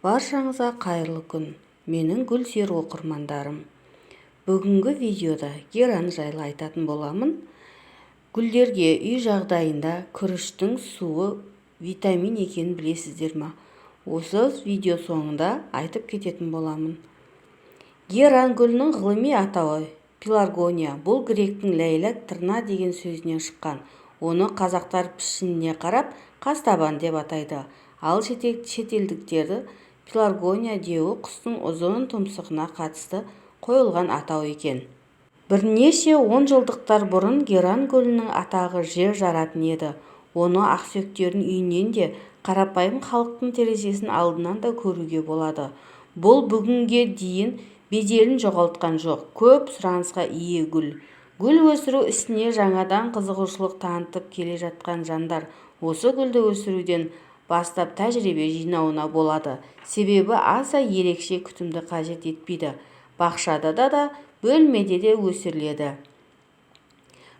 Баршаңызға қайырлы күн, менің гүлсер оқырмандарым. Бүгінгі видеода геран жайлы айтатын боламын. Гүлдерге үй жағдайында күріштің суы витамин екенін білесіздер ме? Осы видео соңында айтып кететін боламын. Геран гүлінің ғылыми атауы пеларгония. Бұл гректің ләйләк тырна деген сөзінен шыққан. Оны қазақтар пішініне қарап қастабан деп атайды. Ал шетелдіктерді пеларгония деуі құстың ұзын тұмсығына қатысты қойылған атау екен. Бірнеше онжылдықтар бұрын геран гүлінің атағы жер жаратын еді. Оны ақсүйектердің үйінен де, қарапайым халықтың терезесінің алдынан да көруге болады. Бұл бүгінге дейін беделін жоғалтқан жоқ. Көп сұранысқа ие гүл. Гүл өсіру ісіне жаңадан қызығушылық танытып келе жатқан жандар осы гүлді өсіруден бастап тәжірибе жинауына болады. Себебі аса ерекше күтімді қажет етпейді. Бақшада да бөлмеде де өсіріледі.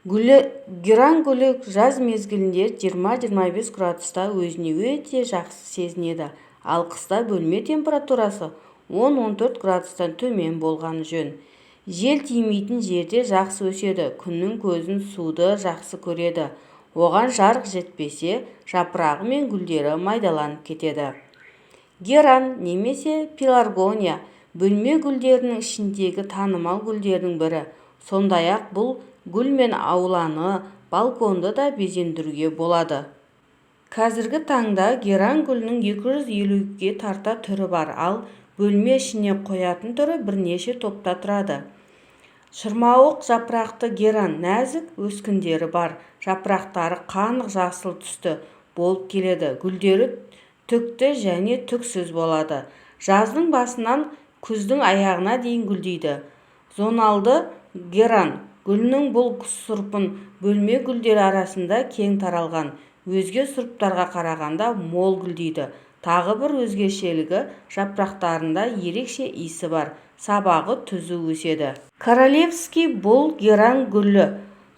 Геран гүлі жаз мезгілінде 20-25 градуста өзіне өте жақсы сезінеді. Ал қыста бөлме температурасы 10-14 градустан төмен болған жөн. Жел тимейтін жерде жақсы өседі. Күннің көзін, суды жақсы көреді. Оған жарық жетпесе, жапырағы мен гүлдері майдаланып кетеді. Геран немесе пеларгония бөлме гүлдерінің ішіндегі танымал гүлдердің бірі. Сондай-ақ бұл гүлмен ауланы, балконды да безендіруге болады. Қазіргі таңда геран гүлінің 250-ге тарта түрі бар, ал бөлме ішіне қоятын түрі бірнеше топта тұрады. Шырмауық жапырақты геран нәзік өскіндері бар. Жапырақтары қанық жасыл түсті болып келеді. Гүлдері түкті және түксіз болады. Жаздың басынан күздің аяғына дейін гүлдейді. Зоналды геран гүлінің бұл сұрпын бөлме гүлдері арасында кең таралған. Өзге сұрыптарға қарағанда мол гүлдейді. Тағы бір өзгешелігі жапырақтарында ерекше иісі бар. Сабағы түзу өседі. Королевский бұл геран гүлі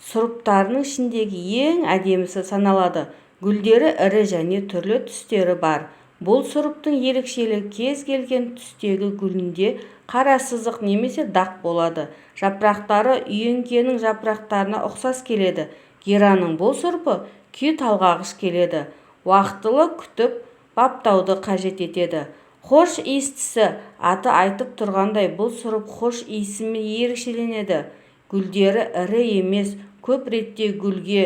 сұрыптарының ішіндегі ең әдемісі саналады. Гүлдері ірі және түрлі түстері бар. Бұл сұрыптың ерекшелігі кез келген түстегі гүлінде қара сызық немесе дақ болады. Жапырақтары үйеңкенің жапырақтарына ұқсас келеді. Геранның бұл сұрпы күй талғағыш келеді. Уақытылы күтіп баптауды қажет етеді. Хош иістісі аты айтып тұрғандай бұл сұрып хош иісімен ерекшеленеді. Гүлдері ірі емес, көп ретте гүлге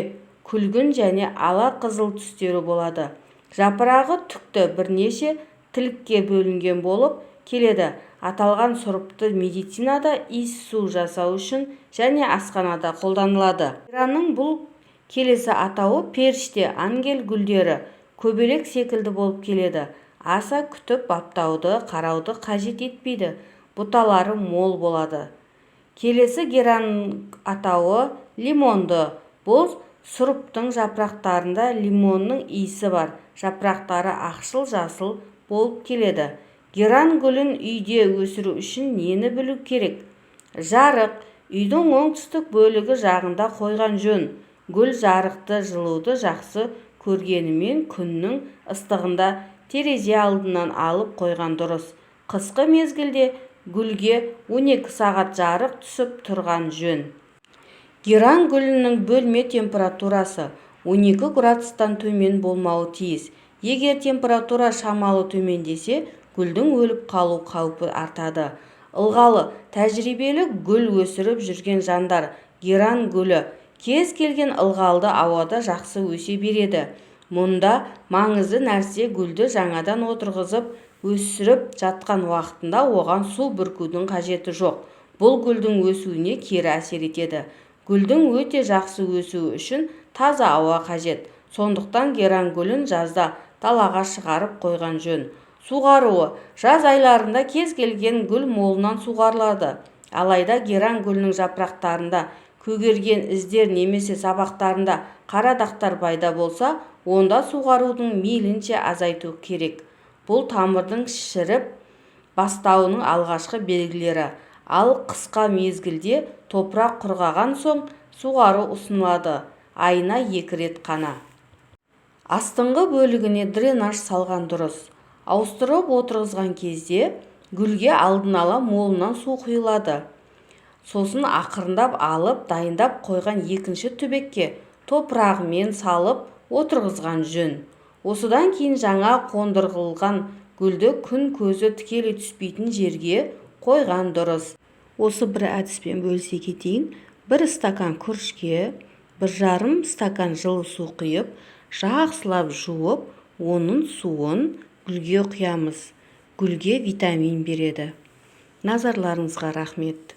күлгін және ала қызыл түстері болады. Жапырағы түкті бірнеше тілікке бөлінген болып келеді. Аталған сұрыпты медицинада иіс су жасау үшін және асханада қолданылады. Геранның бұл келесі атауы періште, ангел гүлдері көбелек секілді болып келеді. Аса күтіп баптауды, қарауды қажет етпейді. Бұталары мол болады. Келесі геран атауы лимонды. Бұл сұрыптың жапырақтарында лимонның иісі бар. Жапырақтары ақшыл-жасыл болып келеді. Геран гүлін үйде өсіру үшін нені білу керек? Жарық үйдің оңтүстік бөлігі жағында қойған жөн. Гүл жарықты, жылуды жақсы көргенімен күннің ыстығында терезе алдынан алып қойған дұрыс. Қысқы мезгілде гүлге 12 сағат жарық түсіп тұрған жөн. Геран гүлінің бөлме температурасы 12 градустан төмен болмауы тиіс. Егер температура шамалы төмендесе, гүлдің өліп қалу қаупі артады. Ылғалы тәжірибелі гүл өсіріп жүрген жандар геран гүлі кез келген ылғалды ауада жақсы өсе береді. Мұнда маңызды нәрсе гүлді жаңадан отырғызып өсіріп жатқан уақытында оған су бүркудің қажеті жоқ. Бұл гүлдің өсуіне кері әсер етеді. Гүлдің өте жақсы өсуі үшін таза ауа қажет. Сондықтан геран гүлін жазда далаға шығарып қойған жөн. Суғаруы жаз айларында кез келген гүл молынан суғарылады. Алайда геран гүлінің жапырақтарында көгерген іздер немесе сабақтарында қара дақтар пайда болса, онда суғарудың мейлінше азайту керек. Бұл тамырдың шіріп бастауының алғашқы белгілері. Ал қысқа мезгілде топырақ құрғаған соң суғару ұсынылады. Айына 2 рет қана. Астыңғы бөлігіне дренаж салған дұрыс. Ауыстырып отырғызған кезде гүлге алдын ала молынан су құйылады. Сосын ақырындап алып дайындап қойған екінші түбекке топырағымен салып отырғызған жөн. Осыдан кейін жаңа қондырғылған гүлді күн көзі тікелей түспейтін жерге қойған дұрыс. Осы бір әдіспен бөлісе кетейін. 1 стакан күрішке 1,5 стакан жылы су құйып, жақсылап жуып, оның суын гүлге құямыз. Гүлге витамин береді. Назарларыңызға рахмет.